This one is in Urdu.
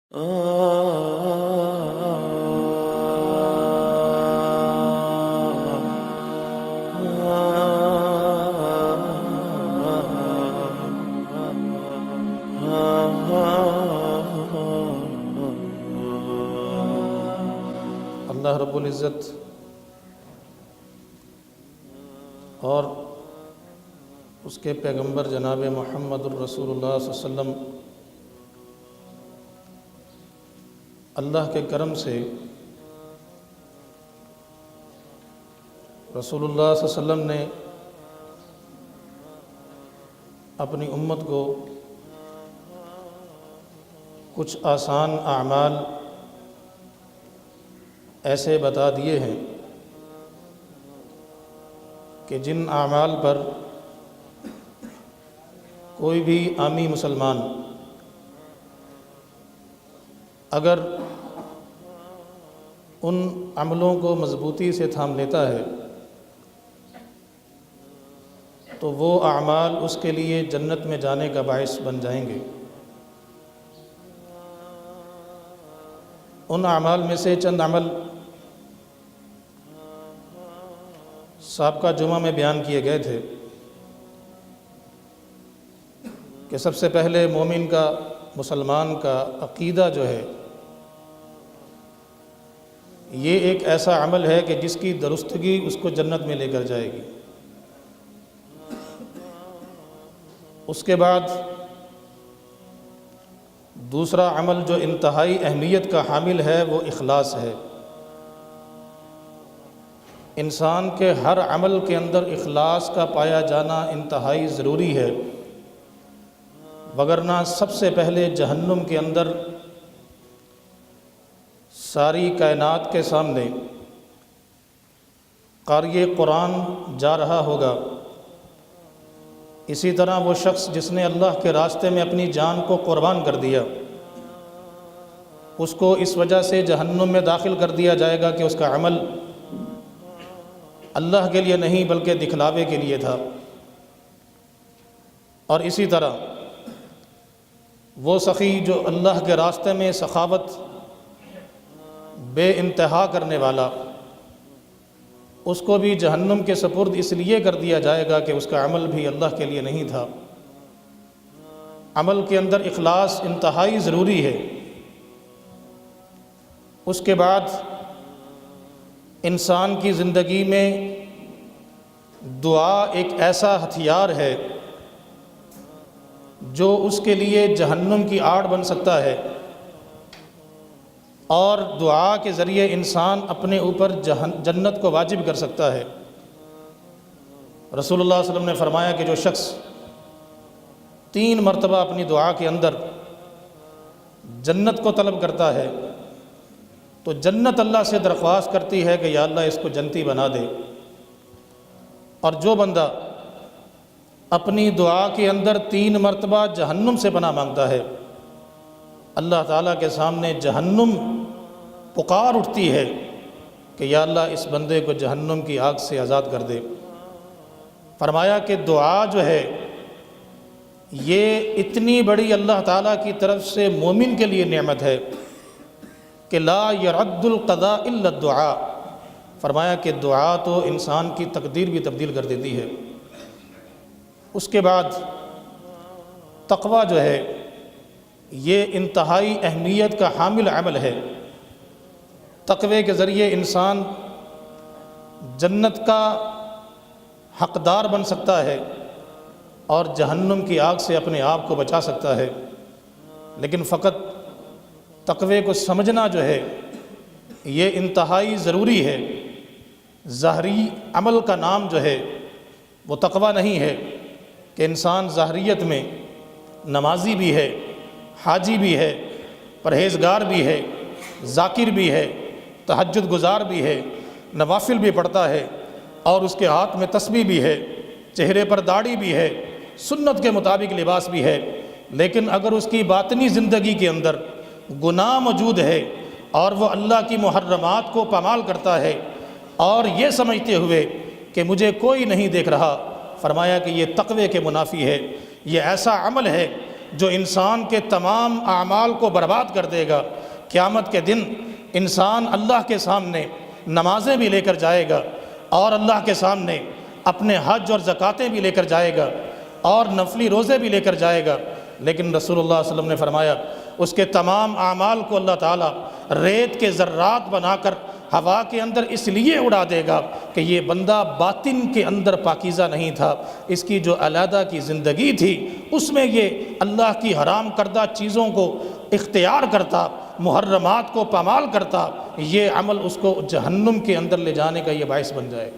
اللہ رب العزت اور اس کے پیغمبر جناب محمد الرسول اللہ صلی اللہ علیہ وسلم اللہ کے کرم سے رسول اللہ صلی اللہ علیہ وسلم نے اپنی امت کو کچھ آسان اعمال ایسے بتا دیے ہیں کہ جن اعمال پر کوئی بھی عامی مسلمان اگر ان عملوں کو مضبوطی سے تھام لیتا ہے تو وہ اعمال اس کے لیے جنت میں جانے کا باعث بن جائیں گے۔ ان اعمال میں سے چند عمل سابقہ جمعہ میں بیان کیے گئے تھے کہ سب سے پہلے مومن کا، مسلمان کا عقیدہ جو ہے یہ ایک ایسا عمل ہے کہ جس کی درستگی اس کو جنت میں لے کر جائے گی۔ اس کے بعد دوسرا عمل جو انتہائی اہمیت کا حامل ہے وہ اخلاص ہے۔ انسان کے ہر عمل کے اندر اخلاص کا پایا جانا انتہائی ضروری ہے، وگرنہ سب سے پہلے جہنم کے اندر ساری کائنات کے سامنے قاری قرآن جا رہا ہوگا۔ اسی طرح وہ شخص جس نے اللہ کے راستے میں اپنی جان کو قربان کر دیا، اس کو اس وجہ سے جہنم میں داخل کر دیا جائے گا کہ اس کا عمل اللہ کے لیے نہیں بلکہ دکھلاوے کے لیے تھا۔ اور اسی طرح وہ سخی جو اللہ کے راستے میں سخاوت بے انتہا کرنے والا، اس کو بھی جہنم کے سپرد اس لیے کر دیا جائے گا کہ اس کا عمل بھی اللہ کے لیے نہیں تھا۔ عمل کے اندر اخلاص انتہائی ضروری ہے۔ اس کے بعد انسان کی زندگی میں دعا ایک ایسا ہتھیار ہے جو اس کے لیے جہنم کی آڑ بن سکتا ہے، اور دعا کے ذریعے انسان اپنے اوپر جنت کو واجب کر سکتا ہے۔ رسول اللہ صلی اللہ علیہ وسلم نے فرمایا کہ جو شخص 3 مرتبہ اپنی دعا کے اندر جنت کو طلب کرتا ہے تو جنت اللہ سے درخواست کرتی ہے کہ یا اللہ اس کو جنتی بنا دے۔ اور جو بندہ اپنی دعا کے اندر 3 مرتبہ جہنم سے پناہ مانگتا ہے، اللہ تعالیٰ کے سامنے جہنم پکار اٹھتی ہے کہ یا اللہ اس بندے کو جہنم کی آگ سے آزاد کر دے۔ فرمایا کہ دعا جو ہے یہ اتنی بڑی اللہ تعالیٰ کی طرف سے مومن کے لیے نعمت ہے کہ لا يرد القضاء الا الدعاء۔ فرمایا کہ دعا تو انسان کی تقدیر بھی تبدیل کر دیتی ہے۔ اس کے بعد تقوی جو ہے یہ انتہائی اہمیت کا حامل عمل ہے۔ تقوی کے ذریعے انسان جنت کا حقدار بن سکتا ہے اور جہنم کی آگ سے اپنے آپ کو بچا سکتا ہے۔ لیکن فقط تقوی کو سمجھنا جو ہے یہ انتہائی ضروری ہے۔ ظاہری عمل کا نام جو ہے وہ تقوی نہیں ہے کہ انسان ظاہریت میں نمازی بھی ہے، حاجی بھی ہے، پرہیزگار بھی ہے، ذاکر بھی ہے، تہجد گزار بھی ہے، نوافل بھی پڑھتا ہے، اور اس کے ہاتھ میں تسبیح بھی ہے، چہرے پر داڑھی بھی ہے، سنت کے مطابق لباس بھی ہے، لیکن اگر اس کی باطنی زندگی کے اندر گناہ موجود ہے اور وہ اللہ کی محرمات کو پامال کرتا ہے اور یہ سمجھتے ہوئے کہ مجھے کوئی نہیں دیکھ رہا، فرمایا کہ یہ تقوی کے منافی ہے۔ یہ ایسا عمل ہے جو انسان کے تمام اعمال کو برباد کر دے گا۔ قیامت کے دن انسان اللہ کے سامنے نمازیں بھی لے کر جائے گا اور اللہ کے سامنے اپنے حج اور زکاتیں بھی لے کر جائے گا اور نفلی روزے بھی لے کر جائے گا، لیکن رسول اللہ صلی اللہ علیہ وسلم نے فرمایا اس کے تمام اعمال کو اللہ تعالیٰ ریت کے ذرات بنا کر ہوا کے اندر اس لیے اڑا دے گا کہ یہ بندہ باطن کے اندر پاکیزہ نہیں تھا، اس کی جو علیحدہ کی زندگی تھی اس میں یہ اللہ کی حرام کردہ چیزوں کو اختیار کرتا، محرمات کو پامال کرتا، یہ عمل اس کو جہنم کے اندر لے جانے کا یہ باعث بن جائے۔